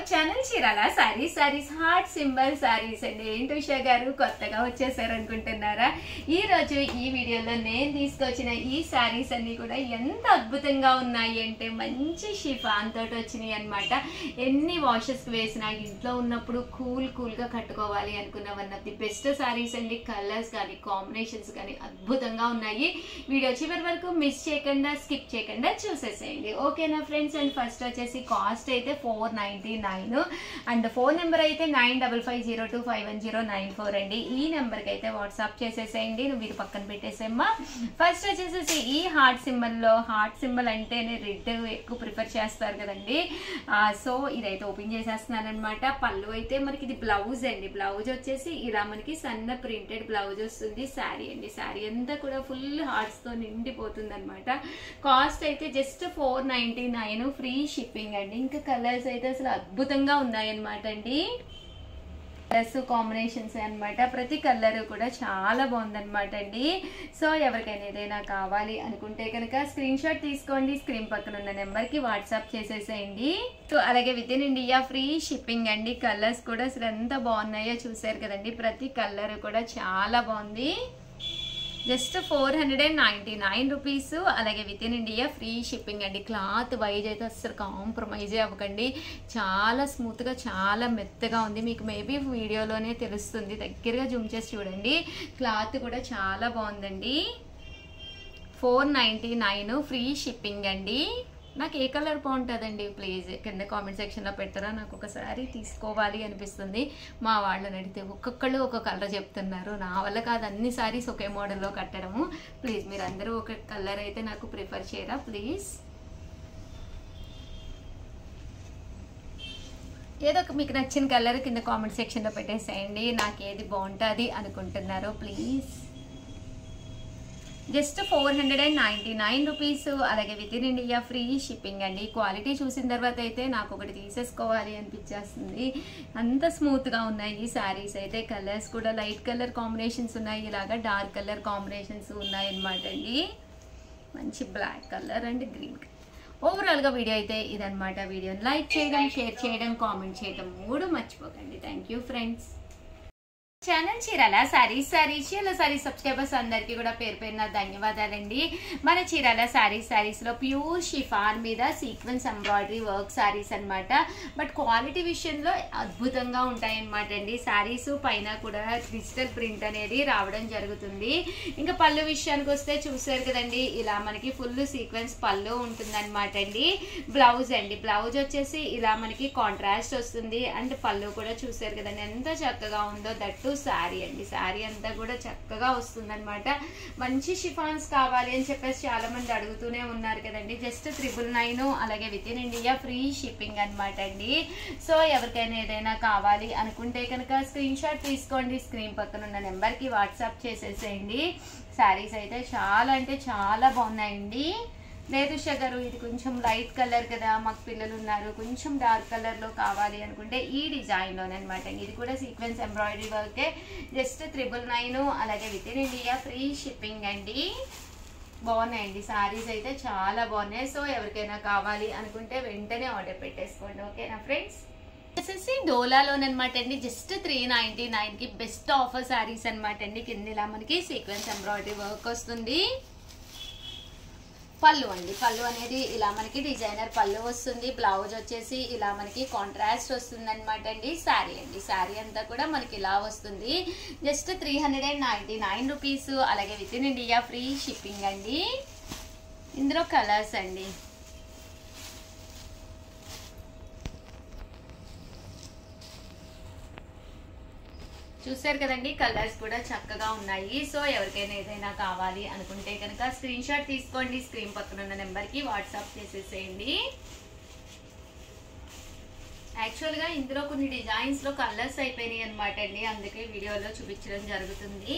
Channel Chirala saris heart symbol saris అండి. ఏంటి ఉషా గారు కొత్తగా వచ్చేసారు అనుకుంటున్నారా? ఈ రోజు ఈ వీడియోలో నేను తీసుకొచ్చిన ఈ సారీస్ అన్ని కూడా ఎంత అద్భుతంగా ఉన్నాయి అంటే మంచి షిఫాన్ తోటి వచ్చినాయి అనమాట. ఎన్ని వాషెస్ వేసినా ఇంట్లో ఉన్నప్పుడు కూల్ గా కట్టుకోవాలి అనుకున్న one of the best saris అండి. కలర్స్ కానీ కాంబినేషన్స్ కానీ అద్భుతంగా ఉన్నాయి. వీడియో చివరి వరకు మిస్ చేయకుండా స్కిప్ చేయకుండా చూసేసేయండి, ఓకేనా ఫ్రెండ్స్? అండ్ ఫస్ట్ వచ్చేసి కాస్ట్ అయితే 499 అండ్ ఫోన్ నెంబర్ అయితే 9550251094 అండి. ఈ నెంబర్కి అయితే వాట్సాప్ చేసేసేయండి. మీరు పక్కన పెట్టేసేమ్మా. ఫస్ట్ వచ్చేసేసి ఈ హార్ట్ సింబల్ అంటేనే రెడ్ ఎక్కువ ప్రిఫర్ చేస్తారు కదండి. సో ఇదైతే ఓపెన్ చేసేస్తున్నాను అనమాట. పళ్ళు అయితే మనకి ఇది బ్లౌజ్ అండి. బ్లౌజ్ వచ్చేసి ఇలా మనకి సన్న ప్రింటెడ్ బ్లౌజ్ వస్తుంది. శారీ అండి, శారీ అంతా కూడా ఫుల్ హార్ట్స్ తో నిండిపోతుంది అనమాట. కాస్ట్ అయితే జస్ట్ 499, ఫ్రీ షిప్పింగ్ అండి. ఇంకా కలర్స్ అయితే అసలు అద్భుతంగా ఉన్నాయన్నమాట అండి. కలర్స్ కాంబినేషన్స్ అనమాట. ప్రతి కలర్ కూడా చాలా బాగుందన్నమాట అండి. సో ఎవరికైనా ఏదైనా కావాలి అనుకుంటే కనుక స్క్రీన్ షాట్ తీసుకోండి. స్క్రీన్ పక్కన ఉన్న నెంబర్కి వాట్సాప్ చేసేసేయండి. సో అలాగే within India free shipping అండి. కలర్స్ కూడా అసలు ఎంత బాగున్నాయో చూసారు కదండి. ప్రతి కలర్ కూడా చాలా బాగుంది. Just 499 rupees. అలాగే within India free shipping అండి. క్లాత్ వైజ్ అయితే అస్సలు కాంప్రమైజే అవ్వకండి. చాలా స్మూత్గా చాలా మెత్తగా ఉంది. మీకు మేబీ వీడియోలోనే తెలుస్తుంది. దగ్గరగా జూమ్ చేసి చూడండి. క్లాత్ కూడా చాలా బాగుందండి. 499 ఫ్రీ షిప్పింగ్ అండి. నాకు ఏ కలర్ బాగుంటుందండి ప్లీజ్ కింద కామెంట్ సెక్షన్లో పెట్టరా? నాకు ఒకసారి తీసుకోవాలి అనిపిస్తుంది. మా వాళ్ళని అడిగితే ఒక్కొక్కళ్ళు ఒక కలర్ చెప్తున్నారు. నా వల్ల కాదు అన్ని సారీస్ ఒకే మోడల్లో కట్టడము. ప్లీజ్ మీరు అందరూ ఒక కలర్ అయితే నాకు ప్రిఫర్ చేయరా ప్లీజ్? ఏదో ఒక మీకు నచ్చిన కలర్ కింద కామెంట్ సెక్షన్లో పెట్టేసేయండి. నాకు ఏది బాగుంటుంది అనుకుంటున్నారో ప్లీజ్. Just 499 rupees. అలాగే within India free shipping అండి. క్వాలిటీ చూసిన తర్వాత అయితే నాకు ఒకటి తీసేసుకోవాలి అనిపించేస్తుంది. అంత స్మూత్గా ఉన్నాయి ఈ శారీస్ అయితే. కలర్స్ కూడా లైట్ కలర్ కాంబినేషన్స్ ఉన్నాయి, ఇలాగా డార్క్ కలర్ కాంబినేషన్స్ ఉన్నాయి అన్నమాట అండి. మంచి black colour and green colour. ఓవరాల్గా వీడియో అయితే ఇదనమాట. వీడియోని లైక్ చేయడం, షేర్ చేయడం, కామెంట్ చేయడం 3 మర్చిపోకండి. Thank you friends. Channel Chirala saris subscribers అందరికీ కూడా పేరు పేరున ధన్యవాదాలండి. మన చీరాల సారీస్ లో ప్యూర్ షిఫాన్ మీద సీక్వెన్స్ ఎంబ్రాయిడరీ వర్క్ సారీస్ అనమాట. బట్ క్వాలిటీ విషయంలో అద్భుతంగా ఉంటాయన్నమాట అండి. సారీస్ పైన కూడా డిజిటల్ ప్రింట్ అనేది రావడం జరుగుతుంది. ఇంకా పళ్ళు విషయానికి వస్తే చూసారు కదండి, ఇలా మనకి ఫుల్ సీక్వెన్స్ పళ్ళు ఉంటుందన్నమాట అండి. బ్లౌజ్ అండి, బ్లౌజ్ వచ్చేసి ఇలా మనకి కాంట్రాస్ట్ వస్తుంది. అండ్ పళ్ళు కూడా చూసారు కదండి ఎంత చక్కగా ఉందో. దట్టు శారీ అండి, శారీ అంతా కూడా చక్కగా వస్తుంది అనమాట. మంచి షిఫాన్స్ కావాలి అని చెప్పేసి చాలా మంది అడుగుతూనే ఉన్నారు కదండి. జస్ట్ 999, అలాగే within India free shipping అనమాట అండి. సో ఎవరికైనా ఏదైనా కావాలి అనుకుంటే కనుక స్క్రీన్ షాట్ తీసుకోండి. స్క్రీన్ పక్కన ఉన్న నెంబర్కి వాట్సాప్ చేసేసేయండి. శారీస్ అయితే చాలా అంటే చాలా బాగున్నాయండి. లేదు ఉషా గారు ఇది కొంచెం లైట్ కలర్ కదా, మాకు పిల్లలు ఉన్నారు, కొంచెం డార్క్ కలర్లో కావాలి అనుకుంటే ఈ డిజైన్లోనే అనమాట. ఇది కూడా సీక్వెన్స్ ఎంబ్రాయిడరీ వర్కే. జస్ట్ 999, అలాగే within India free shipping అండి. బాగున్నాయండి శారీస్ అయితే చాలా బాగున్నాయి. సో ఎవరికైనా కావాలి అనుకుంటే వెంటనే ఆర్డర్ పెట్టేసుకోండి, ఓకేనా ఫ్రెండ్స్? వచ్చేసి డోలాలోనమాట అండి. జస్ట్ 399కి బెస్ట్ ఆఫర్ శారీస్ అనమాట అండి. కింద ఇలా మనకి సీక్వెన్స్ ఎంబ్రాయిడరీ వర్క్ వస్తుంది. పళ్ళు అండి, పళ్ళు అనేది ఇలా మనకి డిజైనర్ పళ్ళు వస్తుంది. బ్లౌజ్ వచ్చేసి ఇలా మనకి కాంట్రాస్ట్ వస్తుంది అనమాట అండి. శారీ అండి, శారీ అంతా కూడా మనకి ఇలా వస్తుంది. Just 399 rupees. అలాగే within India free shipping అండి. ఇందులో కలర్స్ అండి, చూసారు కదండి. కలర్స్ కూడా చక్కగా ఉన్నాయి. సో ఎవరికైనా ఏదైనా కావాలి అనుకుంటే కనుక స్క్రీన్ షాట్ తీసుకోండి. స్క్రీన్ పక్కన ఉన్న నెంబర్కి వాట్సాప్ చేసేసేయండి. యాక్చువల్గా ఇందులో కొన్ని డిజైన్స్లో కలర్స్ అయిపోయినాయి అనమాట అండి, అందుకే వీడియోలో చూపించడం జరుగుతుంది.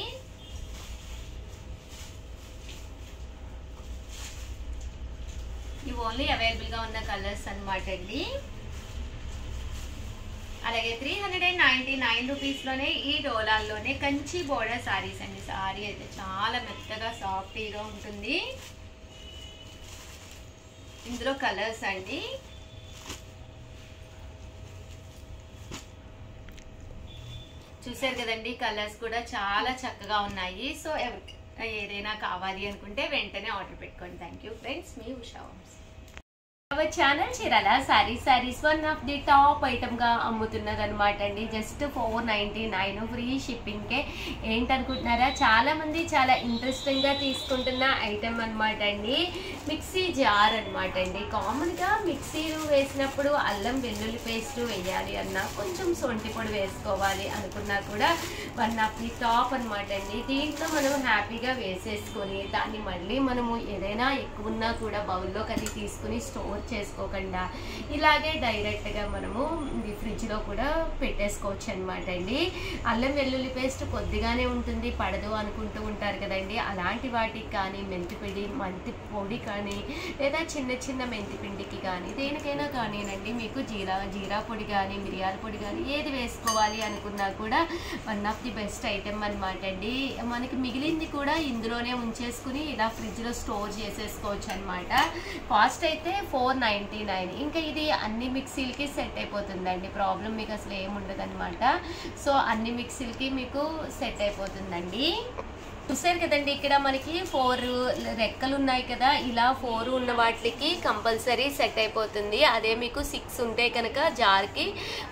ఇవి ఓన్లీ అవైలబుల్గా ఉన్న కలర్స్ అనమాట అండి. అలాగే 399 రూపీస్లోనే ఈ డోలాల్లోనే కంచి బోర్డర్ సారీస్ అండి. సారీ అయితే చాలా మెత్తగా సాఫ్టీగా ఉంటుంది. ఇందులో కలర్స్ అండి. చూసారు కదండి, కలర్స్ కూడా చాలా చక్కగా ఉన్నాయి. సో ఏదైనా కావాలి అనుకుంటే వెంటనే ఆర్డర్ పెట్టుకోండి. థ్యాంక్ యూ ఫ్రెండ్స్, మీ Usha Vamshi. Our channel Chirala sarees one of the top item గా అమ్ముతున్నది అనమాట అండి. జస్ట్ 499 ఫ్రీ షిప్పింగ్ కే. ఏంటనుకుంటున్నారా, చాలా మంది చాలా ఇంట్రెస్టింగ్ గా తీసుకుంటున్న ఐటమ్ అనమాట అండి. మిక్సీ జార్ అనమాట అండి. కామన్ గా మిక్సీలు వేసినప్పుడు అల్లం వెల్లుల్లి పేస్ట్ వేయాలి అన్నా, కొంచెం సొంటి పొడి వేసుకోవాలి అనుకున్నా కూడా వన్ ఆఫ్ ది టాప్ అనమాట అండి. దీంట్లో మనం హ్యాపీగా వేసేసుకొని దాన్ని మళ్ళీ మనము ఏదైనా ఎక్కువ ఉన్నా కూడా బౌల్లోకి అది తీసుకుని స్టోర్ చేసుకోకుండా ఇలాగే డైరెక్ట్ గా మనము ఫ్రిడ్జ్ లో కూడా పెట్టేసుకోవచ్చు అనమాట అండి. అల్లం వెల్లుల్లి పేస్ట్ కొద్దిగానే ఉంటుంది, పడదు అనుకుంటూ ఉంటారు కదండి. అలాంటి వాటికి కానీ మెంతి పొడి కానీ లేదా చిన్న చిన్న మెంతి పిండికి కానీ దేనికైనా కానీనండి, మీకు జీరా పొడి కానీ మిరియాల పొడి కానీ ఏది వేసుకోవాలి అనుకున్నా కూడా one of the best item అనమాట అండి. మనకి మిగిలింది కూడా ఇందులోనే ఉంచేసుకుని ఇలా ఫ్రిడ్జ్ లో స్టోర్ చేసేసుకోవచ్చు అనమాట. కాస్ట్ అయితే 499. ఇంకా ఇది అన్ని మిక్సీలకి సెట్ అయిపోతుందండి, ప్రాబ్లం మీకు అసలు ఏముండదు అనమాట. సో అన్ని మిక్సీలకి మీకు సెట్ అయిపోతుందండి. చూసారు కదండి, ఇక్కడ మనకి 4 రెక్కలు ఉన్నాయి కదా, ఇలా 4 ఉన్న వాటికి కంపల్సరీ సెట్ అయిపోతుంది. అదే మీకు 6 ఉంటే కనుక జార్కి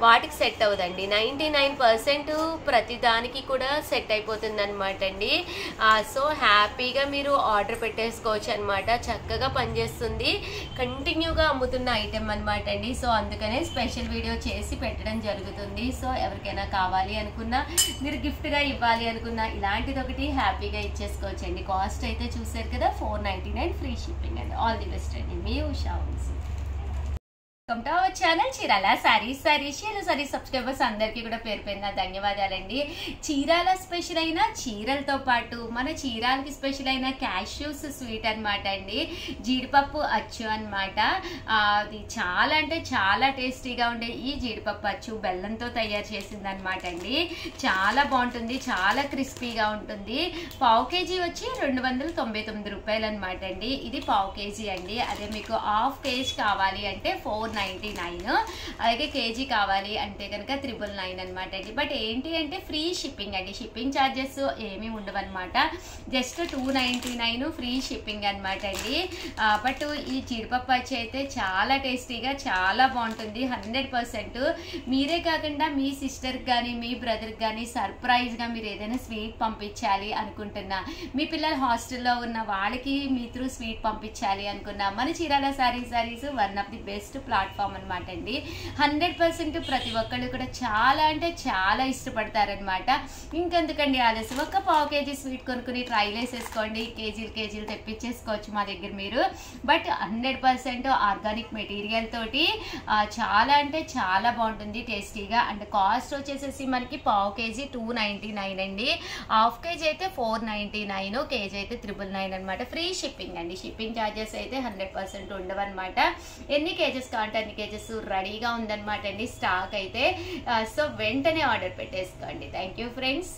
వాటికి సెట్ అవ్వదండి. 99% ప్రతి దానికి కూడా సెట్ అయిపోతుంది అనమాట అండి. సో హ్యాపీగా మీరు ఆర్డర్ పెట్టేసుకోవచ్చు అనమాట. చక్కగా పనిచేస్తుంది, కంటిన్యూగా అమ్ముతున్న ఐటెం అనమాట అండి. సో అందుకనే స్పెషల్ వీడియో చేసి పెట్టడం జరుగుతుంది. సో ఎవరికైనా కావాలి అనుకున్నా, మీరు గిఫ్ట్గా ఇవ్వాలి అనుకున్నా ఇలాంటిది ఒకటి హ్యాపీగా ఇచ్చేసుకోవచ్చండి. కాస్ట్ అయితే చూసారు కదా, 499 ఫ్రీ షిప్పింగ్ అండి. ఆల్ ది బెస్ట్ అండి, మీ Usha Vamshi. Welcome to our channel Chirala saris subscribers అందరికీ కూడా పేరు పేరున ధన్యవాదాలండి. చీరాల స్పెషల్ అయిన చీరలతో పాటు మన చీరాలకి స్పెషల్ అయిన క్యాష్యూస్ స్వీట్ అనమాట అండి. జీడిపప్పు అచ్చు అనమాట. అది చాలా అంటే చాలా టేస్టీగా ఉండే ఈ జీడిపప్పు అచ్చు బెల్లంతో తయారు చేసింది అనమాట అండి. చాలా బాగుంటుంది, చాలా క్రిస్పీగా ఉంటుంది. పావు కేజీ వచ్చి 299 రూపాయలు అనమాట అండి. ఇది పావు కేజీ అండి. అదే మీకు హాఫ్ కేజీ కావాలి అంటే 499. అలాగే కేజీ కావాలి అంటే కనుక 999 అనమాట అండి. బట్ ఏంటి అంటే ఫ్రీ షిప్పింగ్ అండి, షిప్పింగ్ ఛార్జెస్ ఏమీ ఉండవు అనమాట. జస్ట్ 299 ఫ్రీ షిప్పింగ్ అనమాట అండి. బట్ ఈ జీడిపప్పు వచ్చి అయితే చాలా టేస్టీగా చాలా బాగుంటుంది. 100% మీరే కాకుండా మీ సిస్టర్కి కానీ మీ బ్రదర్కి కానీ సర్ప్రైజ్గా మీరు ఏదైనా స్వీట్ పంపించాలి అనుకుంటున్నా, మీ పిల్లలు హాస్టల్లో ఉన్న వాళ్ళకి మీ త్రూ స్వీట్ పంపించాలి అనుకున్నా, మన Chirala sarees one of the best platform అనమాట అండి. 100% ప్రతి ఒక్కళ్ళు కూడా చాలా అంటే చాలా ఇష్టపడతారనమాట. ఇంకెందుకండి ఆలస్యం, ఒక పావు కేజీ స్వీట్ కొనుక్కుని ట్రైల్ వేసేసుకోండి, కేజీలు తెప్పించేసుకోవచ్చు మా దగ్గర మీరు. బట్ 100% ఆర్గానిక్ మెటీరియల్ తోటి చాలా అంటే చాలా బాగుంటుంది టేస్టీగా. అండ్ కాస్ట్ వచ్చేసేసి మనకి పావు కేజీ 299 అండి, హాఫ్ కేజీ అయితే 499, కేజీ అయితే 999 అనమాట. ఫ్రీ షిప్పింగ్ అండి, షిప్పింగ్ ఛార్జెస్ అయితే 100% ఉండవు అనమాట. ఎన్ని కేజెస్ కావాలంటే అన్ని కేజెస్ రెడీగా ఉందన్నమాట అండి స్టాక్ అయితే. సో వెంటనే ఆర్డర్ పెట్టేసుకోండి. Thank you friends.